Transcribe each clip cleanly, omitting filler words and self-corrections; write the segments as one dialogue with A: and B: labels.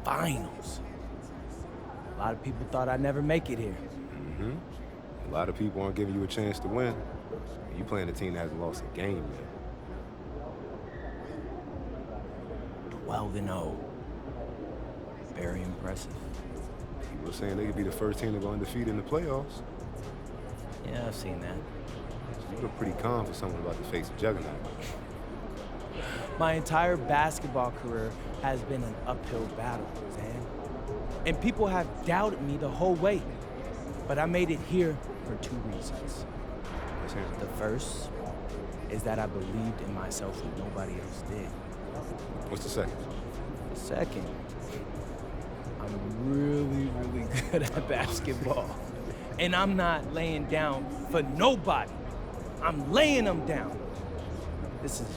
A: finals. A lot of people thought I'd never make it here.
B: A lot of people aren't giving you a chance to win. You playing a team that hasn't lost a game yet.
A: 12-0. Very impressive.
B: People are saying they could be the first team to go undefeated in the playoffs.
A: Yeah, I've seen that.
B: You look pretty calm for someone about to face a juggernaut.
A: My entire basketball career has been an uphill battle, Zan. And people have doubted me the whole way. But I made it here for two reasons. The first is that I believed in myself when nobody else did.
B: What's the second?
A: The second, I'm really good at basketball. And I'm not laying down for nobody. I'm laying them down. This is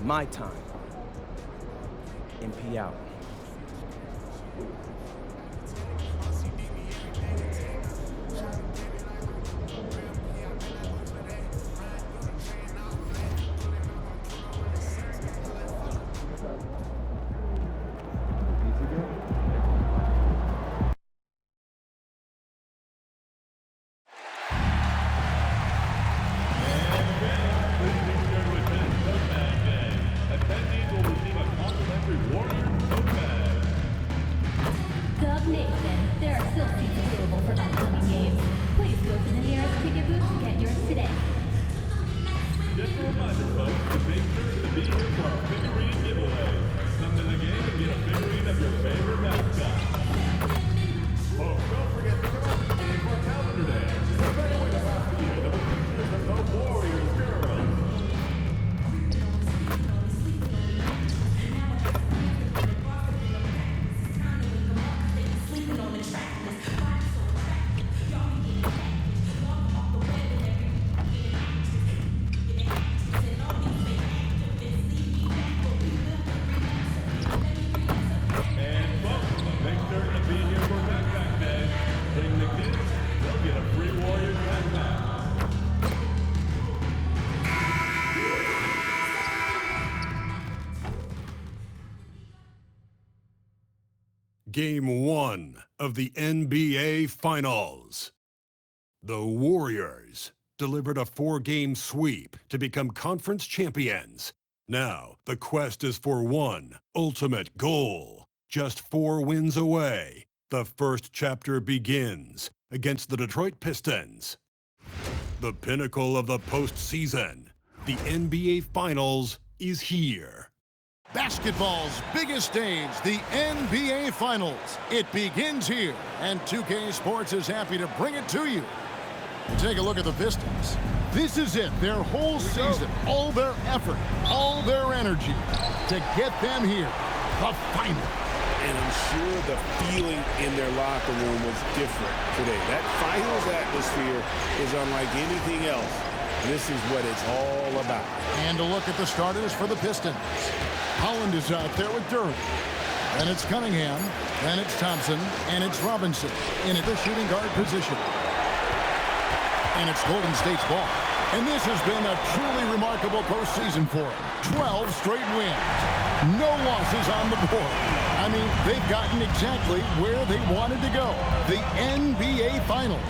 A: my time. MP out.
C: Game 1 of the NBA Finals. The Warriors delivered a 4-game sweep to become conference champions. Now, the quest is for one ultimate goal. Just 4 wins away. The first chapter begins against the Detroit Pistons. The pinnacle of the postseason. The NBA Finals is here.
D: Basketball's biggest stage, the NBA Finals. It begins here, and 2K Sports is happy to bring it to you. Take a look at the Pistons. This is it, their whole season, all their effort, all their energy to get them here, the final.
E: And I'm sure the feeling in their locker room was different today. That finals atmosphere is unlike anything else. This is what it's all about.
D: And a look at the starters for the Pistons. Holland is out there with Durant. And it's Cunningham, and it's Thompson, and it's Robinson in the shooting guard position. And it's Golden State's ball. And this has been a truly remarkable postseason for them. 12 straight wins. No losses on the board. I mean, they've gotten exactly where they wanted to go. The NBA Finals.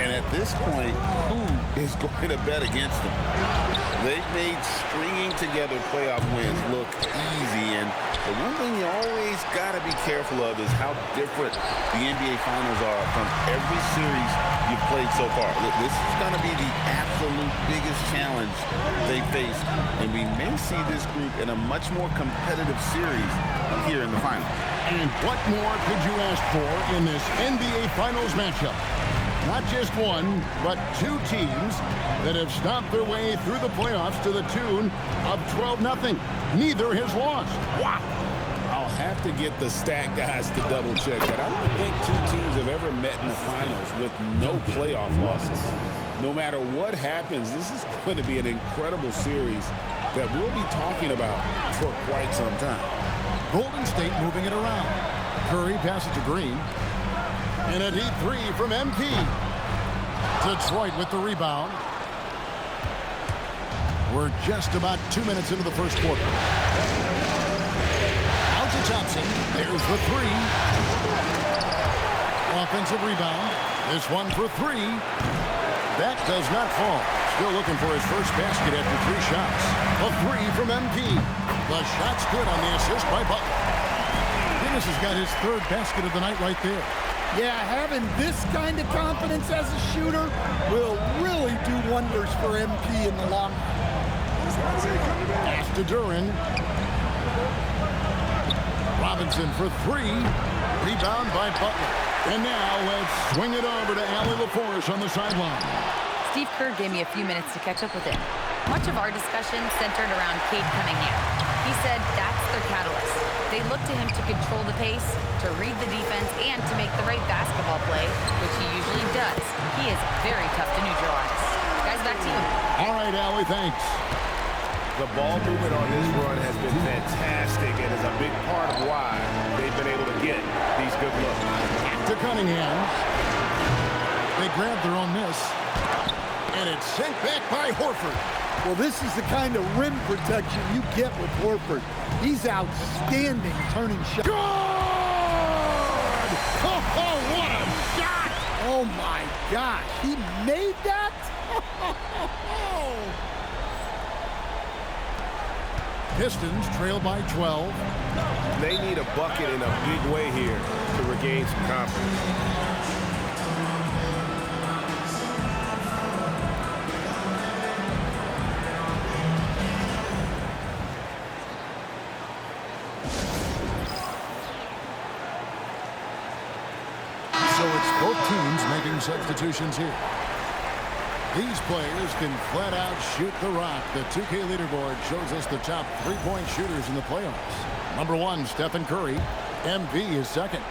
F: And at this point, who is going to bet against them? They've made stringing together playoff wins look easy, and the one thing you always got to be careful of is how different the NBA Finals are from every series you've played so far. This is going to be the absolute biggest challenge they faced, and we may see this group in a much more competitive series here in the final.
D: And what more could you ask for in this NBA Finals matchup? Not just one, but 2 teams that have stomped their way through the playoffs to the tune of 12-0. Neither has lost. Wow.
E: I'll have to get the stat guys to double check that. I don't think 2 teams have ever met in the finals with no playoff losses. No matter what happens, this is going to be an incredible series that we'll be talking about for quite some time.
D: Golden State moving it around. Curry passes to Green. And a deep 3 from MP. Detroit with the rebound. We're just about 2 minutes into the first quarter. Out to Thompson. There's the three. Offensive rebound. This one for three. That does not fall. Still looking for his first basket after 3 shots. A three from MP. The shot's good on the assist by Butler. Dennis has got his 3rd basket of the night right there.
G: Yeah, having this kind of confidence as a shooter will really do wonders for MP in the long run.
D: Pass to Duren. Robinson for 3. Rebound by Butler. And now let's swing it over to Allie LaForce on the sideline.
H: Steve Kerr gave me a few minutes to catch up with him. Much of our discussion centered around Cade Cunningham. He said that's their catalyst. They look to him to control the pace, to read the defense, and to make the right basketball play, which he usually does. He is very tough to neutralize. Guys, back to you.
D: All right, Allie, thanks.
E: The ball movement on this run has been fantastic and is a big part of why they've been able to get these good looks.
D: Back to Cunningham. They grabbed their own miss. And it's sent back by Horford.
G: Well, this is the kind of rim protection you get with Horford. He's outstanding turning shots.
D: Good! Oh, what a shot!
G: Oh, my gosh. He made that?
D: Pistons trail by 12.
E: They need a bucket in a big way here to regain some confidence.
D: So it's both teams making substitutions here. These players can flat out shoot the rock. The 2K leaderboard shows us the top 3-point shooters in the playoffs. Number 1, Stephen Curry. MV is second.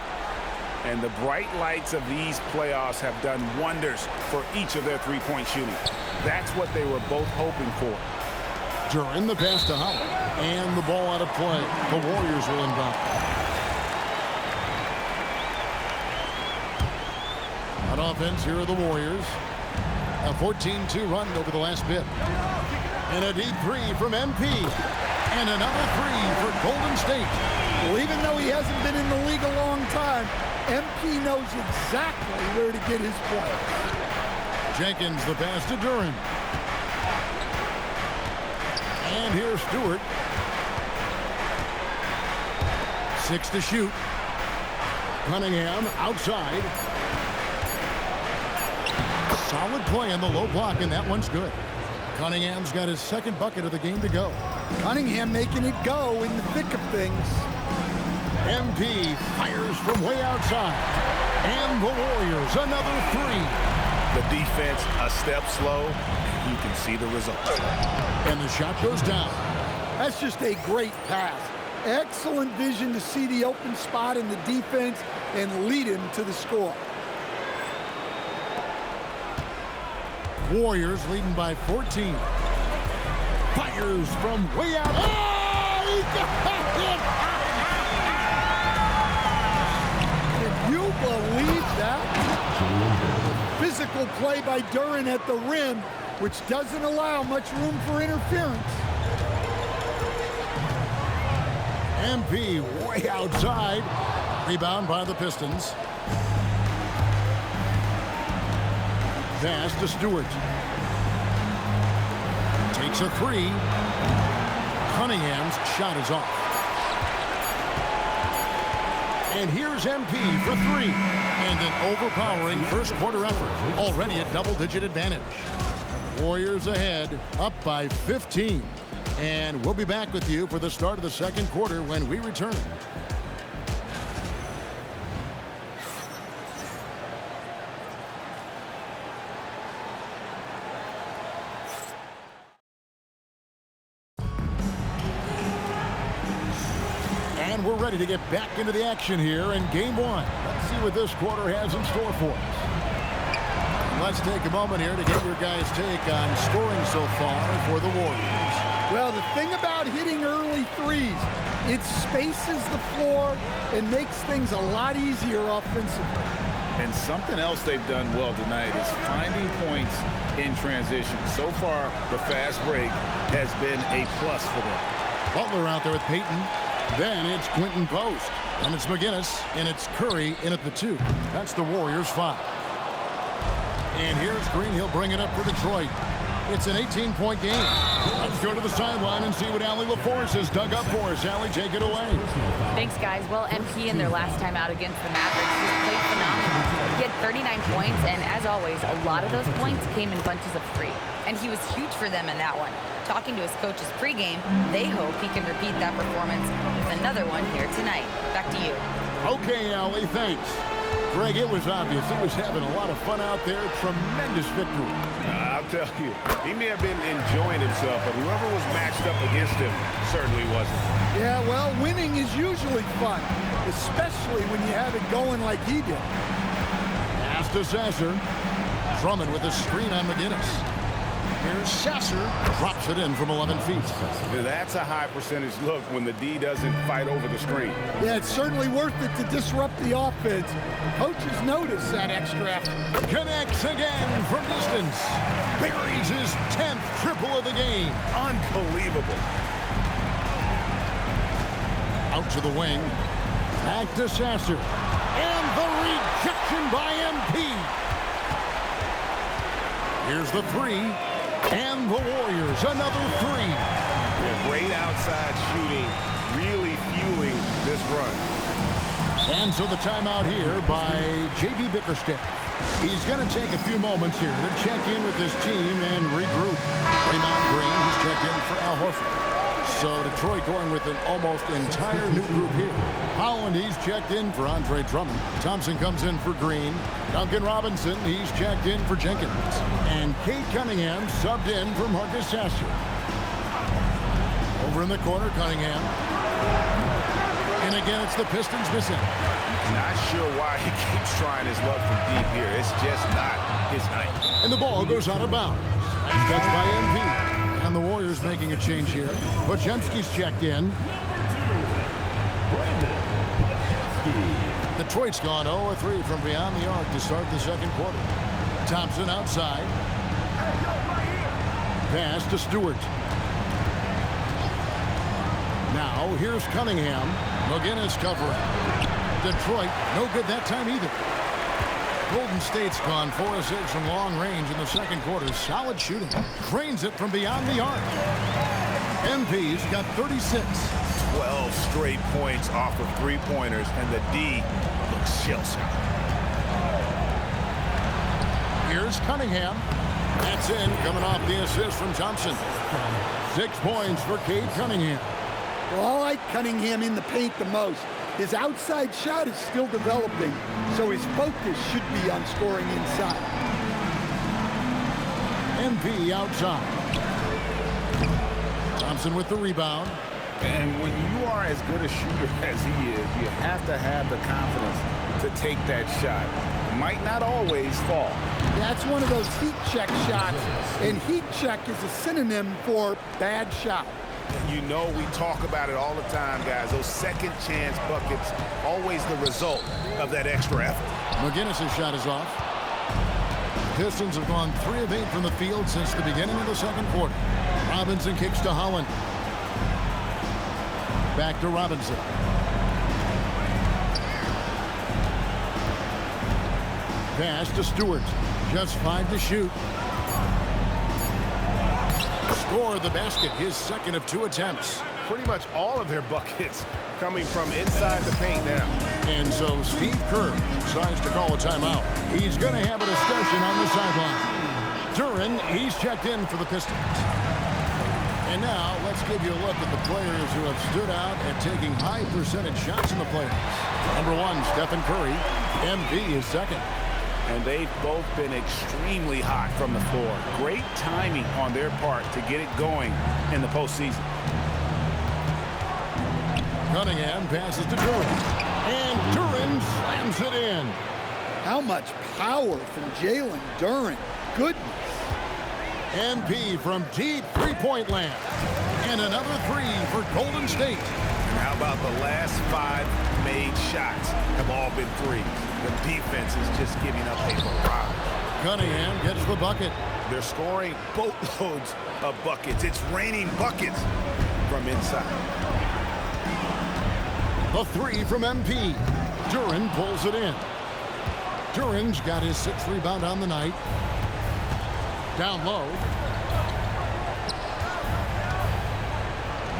E: And the bright lights of these playoffs have done wonders for each of their 3-point shooting. That's what they were both hoping for.
D: Duren the pass to Howard. And the ball out of play. The Warriors will inbound. On offense, here are the Warriors. A 14-2 run over the last bit. And a deep 3 from MP. And another 3 for Golden State.
G: Well, even though he hasn't been in the league a long time, MP knows exactly where to get his points.
D: Jenkins the pass to Duren. And here's Stewart. 6 to shoot. Cunningham outside. Solid play in the low block, and that one's good. Cunningham's got his 2nd bucket of the game to go.
G: Cunningham making it go in the thick of things.
D: MP fires from way outside. And the Warriors, another 3.
E: The defense a step slow. You can see the results.
D: And the shot goes down.
G: That's just a great pass. Excellent vision to see the open spot in the defense and lead him to the score.
D: Warriors leading by 14. Fires from way out. Oh, he got it!
G: Can you believe that? Physical play by Duren at the rim, which doesn't allow much room for interference.
D: MP way outside. Rebound by the Pistons. Pass to Stewart. Takes a 3. Cunningham's shot is off. And here's MP for 3. And an overpowering first quarter effort. Already a double-digit advantage. Warriors ahead, up by 15. And we'll be back with you for the start of the 2nd quarter when we return. And we're ready to get back into the action here in Game 1. Let's see what this quarter has in store for us. Let's take a moment here to get your guys' take on scoring so far for the Warriors.
G: Well, the thing about hitting early threes, it spaces the floor and makes things a lot easier offensively.
E: And something else they've done well tonight is finding points in transition. So far, the fast break has been a plus for them.
D: Butler out there with Payton. Then it's Quinton Post. And it's McGinnis, and it's Curry in at the 2. That's the Warriors' 5. And here's Green. He'll bring it up for Detroit. It's an 18-point game. Let's go to the sideline and see what Allie LaForce has dug up for us. Allie, take it away.
H: Thanks, guys. Well, MP in their last time out against the Mavericks just played phenomenal. He had 39 points, and as always, a lot of those points came in bunches of 3. And he was huge for them in that one. Talking to his coaches pregame, they hope he can repeat that performance with another one here tonight. Back to you.
D: Okay, Allie, thanks. Greg, it was obvious. He was having a lot of fun out there. Tremendous victory.
E: I'll tell you, he may have been enjoying himself, but whoever was matched up against him certainly wasn't.
G: Yeah, well, winning is usually fun, especially when you have it going like he did.
D: Pass to Sasser. Drummond with a screen on McGinnis. Here's Sasser. Drops it in from 11 feet.
E: That's a high percentage look when the D doesn't fight over the screen.
G: Yeah, it's certainly worth it to disrupt the offense. Coaches notice that extra effort.
D: Connects again from distance. Buries his 10th triple of the game.
E: Unbelievable.
D: Out to the wing. Back to Sasser. And the rejection by MP. Here's the 3. And the Warriors, another 3.
E: Yeah, great outside shooting, really fueling this run.
D: And so the timeout here by J.B. Bickerstaff. He's going to take a few moments here to check in with his team and regroup. Draymond Green, he's checked in for Al Horford. So Detroit going with an almost entire new group here. Holland, he's checked in for Andre Drummond. Thompson comes in for Green. Duncan Robinson, he's checked in for Jenkins. And Cade Cunningham subbed in for Marcus Sasser. Over in the corner, Cunningham. And again, it's the Pistons missing.
E: Not sure why he keeps trying his luck from deep here. It's just not his night.
D: And the ball goes out of bounds. Catch by MP. And the Warriors making a change here. Podziemski's checked in. Detroit's gone 0-3 from beyond the arc to start the second quarter. Thompson outside. Pass to Stewart. Now here's Cunningham. McGinnis covering. Detroit, no good that time either. Golden State's gone 4 of 6 from long range in the second quarter. Solid shooting. Drains it from beyond the arc. MP's got 36.
E: 12 straight points off of three-pointers, and the D looks shell-shocked.
D: Here's Cunningham. That's in, coming off the assist from Thompson. 6 points for Cade Cunningham.
G: Well, I like Cunningham in the paint the most. His outside shot is still developing, so his focus should be on scoring inside.
D: MP outside. Thompson with the rebound.
E: And when you are as good a shooter as he is, you have to have the confidence to take that shot. It might not always fall.
G: That's one of those heat check shots, and heat check is a synonym for bad shot.
E: You know, we talk about it all the time, guys. Those second chance buckets, always the result of that extra effort.
D: McGinnis' shot is off. Pistons have gone 3 of 8 from the field since the beginning of the second quarter. Robinson kicks to Holland. Back to Robinson. Pass to Stewart. Just 5 to shoot. Score the basket, his second of 2 attempts.
E: Pretty much all of their buckets coming from inside the paint now.
D: And so Steve Kerr decides to call a timeout. He's going to have a discussion on the sideline. Duren, he's checked in for the Pistons. And now let's give you a look at the players who have stood out at taking high percentage shots in the playoffs. Number 1, Stephen Curry. MB is second.
E: And they've both been extremely hot from the floor. Great timing on their part to get it going in the postseason.
D: Cunningham passes to Duren. And Duren slams it in.
G: How much power from Jalen Duren. Goodness.
D: MP from deep three-point land. And another 3 for Golden State.
E: And how about the last 5 made shots have all been threes? The defense is just giving up a barrage.
D: Cunningham gets the bucket.
E: They're scoring boatloads of buckets. It's raining buckets from inside.
D: The three from MP. Duren pulls it in. Duren's got his 6th rebound on the night. Down low.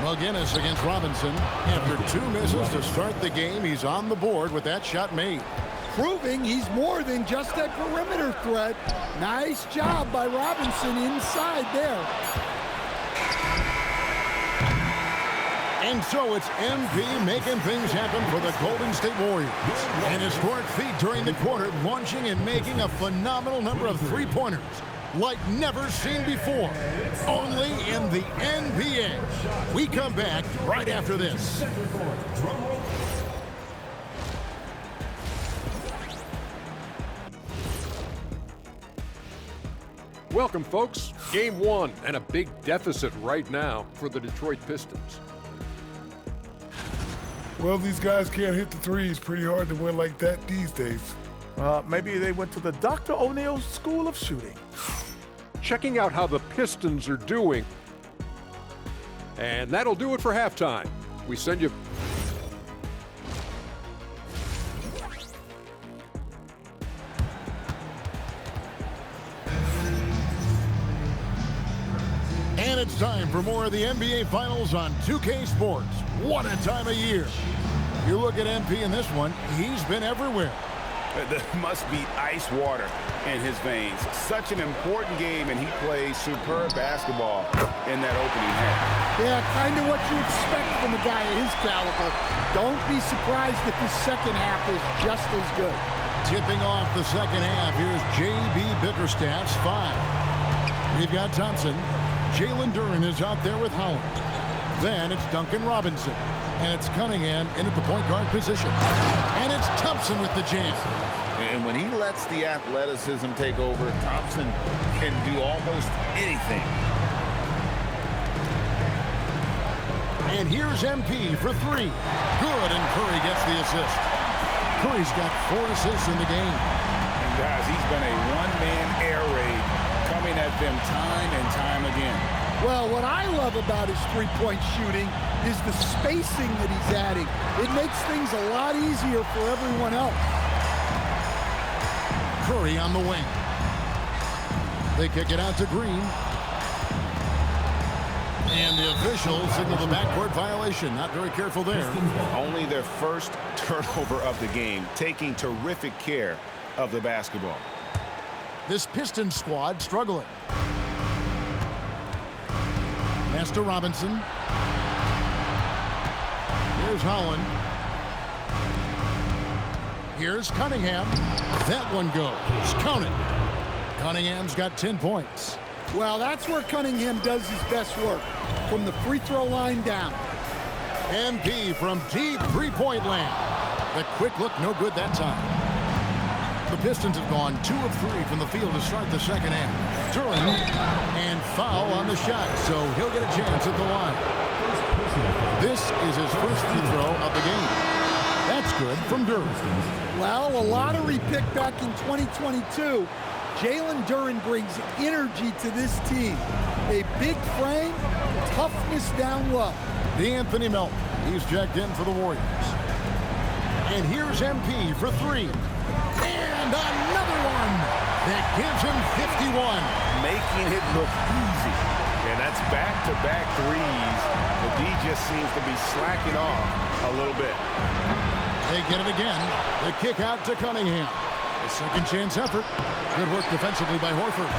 D: McGinnis against Robinson. After 2 misses to start the game, he's on the board with that shot made.
G: Proving he's more than just a perimeter threat. Nice job by Robinson inside there.
D: And so it's MP making things happen for the Golden State Warriors. An historic feat during the quarter, launching and making a phenomenal number of three-pointers like never seen before. Only in the NBA. We come back right after this.
I: Welcome, folks. Game 1 and a big deficit right now for the Detroit Pistons.
J: Well, these guys can't hit the threes. Pretty hard to win like that these days.
K: Maybe they went to the Dr. O'Neil School of Shooting.
I: Checking out how the Pistons are doing. And that'll do it for halftime. We send you...
D: And it's time for more of the NBA Finals on 2K Sports. What a time of year. You look at MP in this one, he's been everywhere.
E: There must be ice water in his veins. Such an important game, and he plays superb basketball in that opening half.
G: Yeah, kind of what you expect from a guy of his caliber. Don't be surprised if his second half is just as good.
D: Tipping off the second half, here's J.B. Bickerstaff's 5. We've got Thompson. Jalen Duren is out there with Howard. Then it's Duncan Robinson. And it's Cunningham in at the point guard position. And it's Thompson with the jam.
F: And when he lets the athleticism take over, Thompson can do almost anything.
D: And here's MP for 3. Good, and Curry gets the assist. Curry's got 4 assists in the game.
E: And guys, he's been a one-man air raid, coming at them time and time again.
G: Well, what I love about his three-point shooting is the spacing that he's adding. It makes things a lot easier for everyone else.
D: Curry on the wing. They kick it out to Green. And the officials signal the backcourt violation. Not very careful there.
E: Only their first turnover of the game, taking terrific care of the basketball.
D: This Pistons squad struggling. Master Robinson. Here's Holland. Here's Cunningham. That one goes. Count it. Cunningham's got 10 points.
G: Well, that's where Cunningham does his best work, from the free throw line down.
D: MP from deep three-point land. The quick look, no good that time. The Pistons have gone 2 of 3 from the field to start the second half. Duren, and foul on the shot, so he'll get a chance at the line. This is his first free throw of the game. That's good from Duren.
G: Well, a lottery pick back in 2022. Jalen Duren brings energy to this team. A big frame, toughness down low.
D: D'Anthony Melton, he's checked in for the Warriors. And here's MP for 3. And another one that gives him 51.
E: Making it look easy. And that's back-to-back threes. The D just seems to be slacking off a little bit.
D: They get it again. The kick out to Cunningham. A second chance effort. Good work defensively by Horford.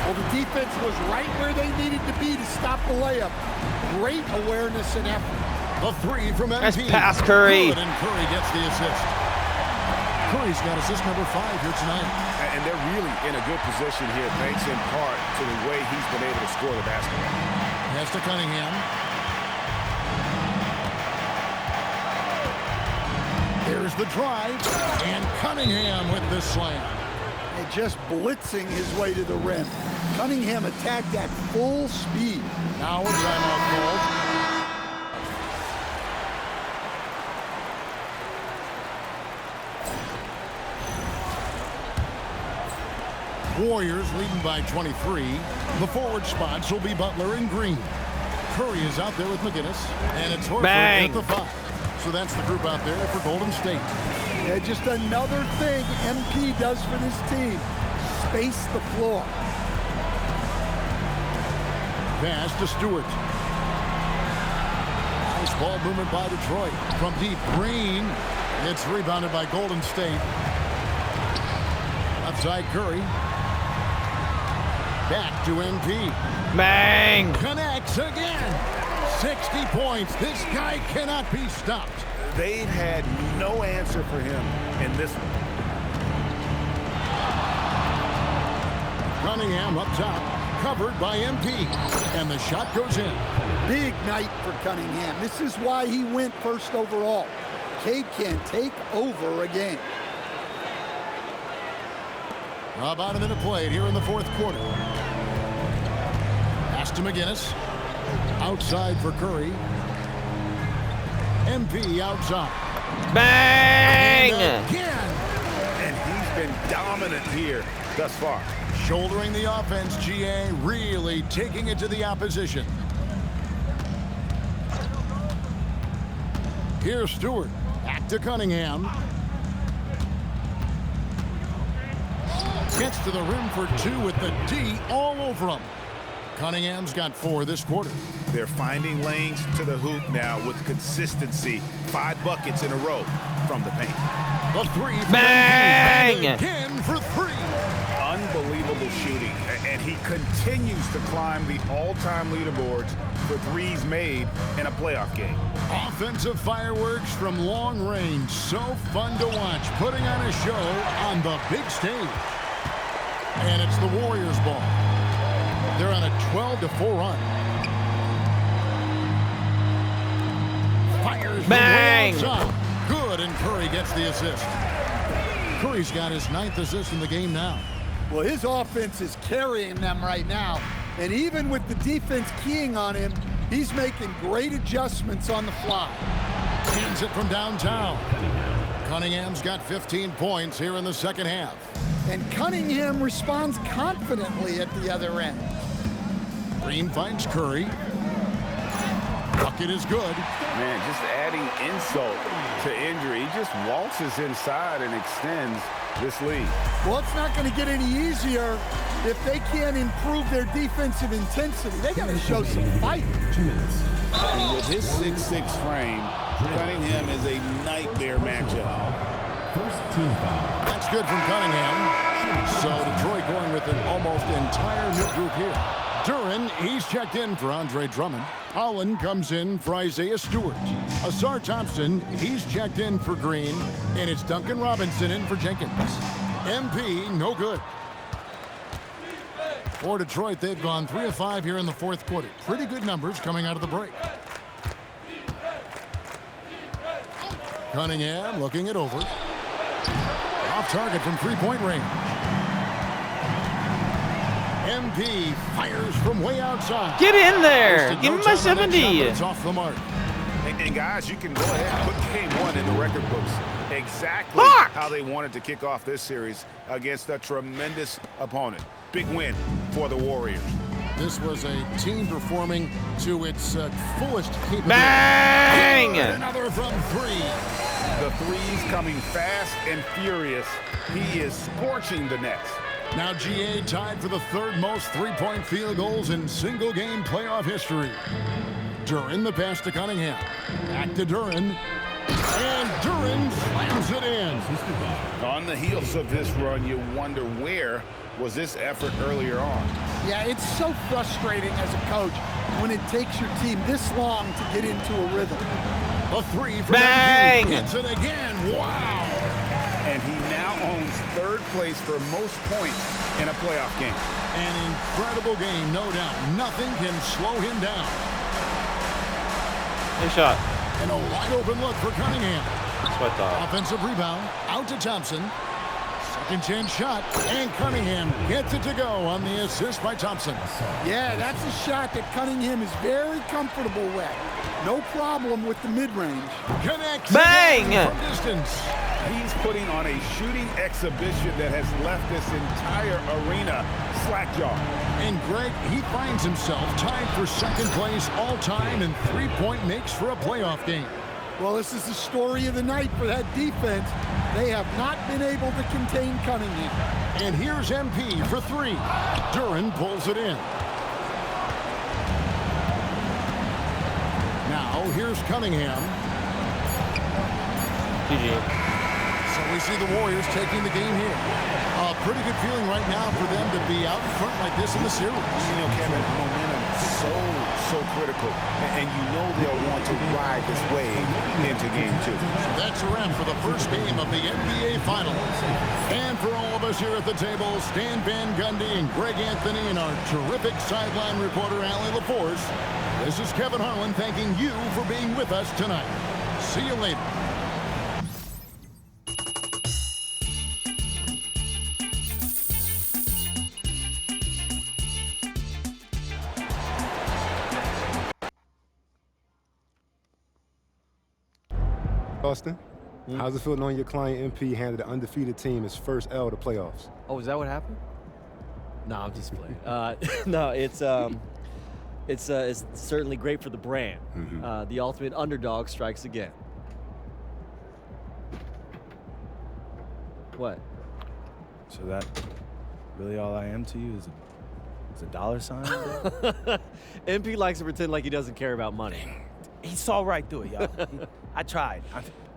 G: Well, the defense was right where they needed to be to stop the layup. Great awareness and effort.
D: The 3 from MP.
L: Nice pass, Curry.
D: Good, and Curry gets the assist. Curry's got assist number 5 here tonight.
E: And they're really in a good position here, thanks in part to the way he's been able to score the basketball.
D: Pass to Cunningham. Here's the drive, and Cunningham with the slam.
G: And just blitzing his way to the rim. Cunningham attacked at full speed.
D: Now a timeout called. Warriors leading by 23. The forward spots will be Butler and Green. Curry is out there with McGinnis, and it's Horford at the 5. So that's the group out there for Golden State.
G: Yeah, just another thing MP does for this team. Space the floor.
D: Pass to Stewart. Nice ball movement by Detroit. From deep, Green. It's rebounded by Golden State. Outside Curry. Back to MP.
L: Bang!
D: Connects again. 60 points. This guy cannot be stopped.
K: They've had no answer for him in this one.
D: Cunningham up top. Covered by MP. And the shot goes in.
G: Big night for Cunningham. This is why he went first overall. Cade can take over a game.
D: About a minute played here in the fourth quarter. Pass to McGinnis. Outside for Curry. MP outside.
L: Bang!
D: And again.
K: And he's been dominant here thus far.
D: Shouldering the offense, GA really taking it to the opposition. Here's Stewart. Back to Cunningham. Gets to the rim for two with the D all over him. Cunningham's got 4 this quarter.
K: They're finding lanes to the hoop now with consistency. 5 buckets in a row from the paint.
D: The 3 for
L: Bang!
D: and again for 3.
K: Unbelievable shooting. And he continues to climb the all-time leaderboards for threes made in a playoff game.
D: Offensive fireworks from long range. So fun to watch. Putting on a show on the big stage. And it's the Warriors' ball. They're on a 12-4 run. Fires.
L: Bang!
D: Good, and Curry gets the assist. Curry's got his 9th assist in the game now.
G: Well, his offense is carrying them right now. And even with the defense keying on him, he's making great adjustments on the fly.
D: Hands it from downtown. Cunningham's got 15 points here in the second half.
G: And Cunningham responds confidently at the other end.
D: Green finds Curry. Bucket is good.
E: Man, just adding insult to injury. He just waltzes inside and extends this lead.
G: Well, it's not going to get any easier if they can't improve their defensive intensity. They got to show some fight.
E: And with his 6'6" frame, Cunningham is a nightmare matchup.
D: That's good from Cunningham. So Detroit going with an almost entire new group here. Duren, he's checked in for Andre Drummond. Holland comes in for Isaiah Stewart. Asar Thompson, he's checked in for Green. And it's Duncan Robinson in for Jenkins. MP, no good. For Detroit, they've gone 3 of 5 here in the fourth quarter. Pretty good numbers coming out of the break. Cunningham looking it over. Off target from three-point range. MP fires from way outside.
L: Get in there. Give him my 70.
D: It's off the mark.
K: And guys, you can go ahead and put game 1 in the record books. Exactly how they wanted to kick off this series against a tremendous opponent. Big win for the Warriors.
D: This was a team performing to its fullest capability.
L: Bang!
D: Another from 3.
K: The threes coming fast and furious. He is scorching the nets.
D: Now GA tied for the 3rd most three-point field goals in single-game playoff history. Duren the pass to Cunningham. Back to Duren. And Duren slams it in.
K: On the heels of this run, you wonder where was this effort earlier on.
G: Yeah, it's so frustrating as a coach when it takes your team this long to get into a rhythm.
D: A 3 from
L: Bang!
D: Hits it again. Wow.
K: And he now owns 3rd place for most points in a playoff game.
D: An incredible game, no doubt. Nothing can slow him down.
L: Nice shot.
D: And a wide open look for Cunningham.
L: That's what I thought.
D: Offensive rebound. Out to Thompson. Second chance shot. And Cunningham gets it to go on the assist by Thompson.
G: Yeah, that's a shot that Cunningham is very comfortable with. No problem with the mid-range.
D: Connects.
L: Bang!
D: From distance.
K: He's putting on a shooting exhibition that has left this entire arena slack-jawed.
D: And Greg, he finds himself tied for 2nd place all-time in three-point makes for a playoff game.
G: Well, this is the story of the night for that defense. They have not been able to contain Cunningham.
D: And here's MP for 3. Duren pulls it in. Now, here's Cunningham.
L: GG.
D: So we see the Warriors taking the game here. A pretty good feeling right now for them to be out in front like this in the series.
K: You know, Kevin, momentum so critical. And you know they'll want to ride this wave into game 2.
D: That's a wrap for the first game of the NBA Finals. And for all of us here at the table, Stan Van Gundy and Greg Anthony and our terrific sideline reporter, Allie LaForce, this is Kevin Harlan thanking you for being with us tonight. See you later.
B: Austin, how's it feel knowing your client MP handed an undefeated team his first L to playoffs?
M: Oh, is that what happened? No, I'm just playing. No, it's certainly great for the brand. The ultimate underdog strikes again. What?
A: So that really all I am to you is a dollar sign?
M: MP likes to pretend like he doesn't care about money.
A: He saw right through it, y'all. I tried.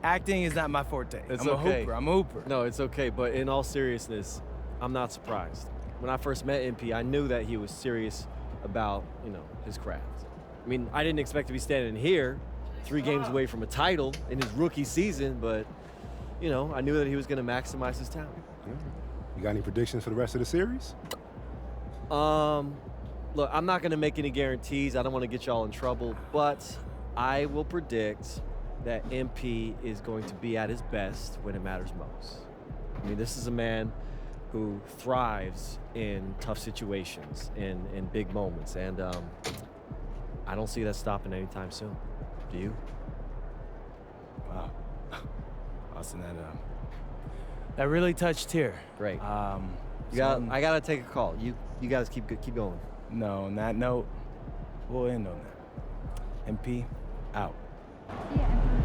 A: Acting is not my forte.
M: It's
A: I'm
M: okay.
A: a hooper. I'm a hooper.
M: No, it's okay. But in all seriousness, I'm not surprised. When I first met MP, I knew that he was serious about, his craft. I mean, I didn't expect to be standing here 3 games away from a title in his rookie season, but, I knew that he was going to maximize his talent.
B: You got any predictions for the rest of the series?
M: Look, I'm not going to make any guarantees. I don't want to get y'all in trouble, but I will predict that MP is going to be at his best when it matters most. I mean, this is a man who thrives in tough situations, in big moments, and I don't see that stopping anytime soon. Do you?
A: Wow. Austin, that really touched here.
M: Great. I gotta take a call. You guys keep going.
A: No, on that note, we'll end on that. MP, out.
N: Yeah,